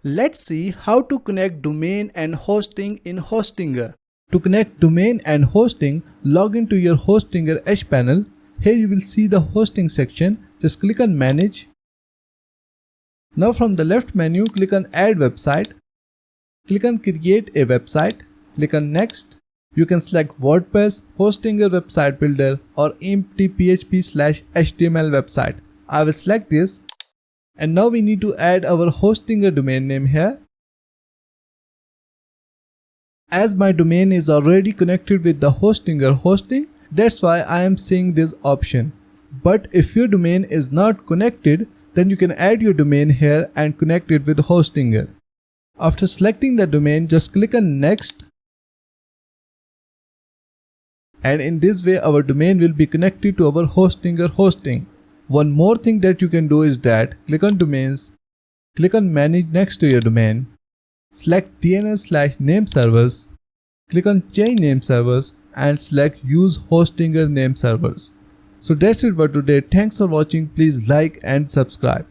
Let's see how to connect domain and hosting in Hostinger. To connect domain and hosting, log into your Hostinger Edge panel. Here you will see the hosting section. Just click on Manage. Now from the left menu, click on Add Website. Click on Create a Website. Click on Next. You can select WordPress, Hostinger Website Builder or empty PHP/HTML website. I will select this. And now we need to add our Hostinger domain name here. As my domain is already connected with the Hostinger hosting, that's why I am seeing this option. But if your domain is not connected, then you can add your domain here and connect it with Hostinger. After selecting the domain, just click on Next. And in this way, our domain will be connected to our Hostinger hosting. One more thing that you can do is that click on Domains, click on Manage next to your domain, select DNS/name servers, click on Change name servers and select Use Hostinger name servers. So that's it for today. Thanks for watching. Please like and subscribe.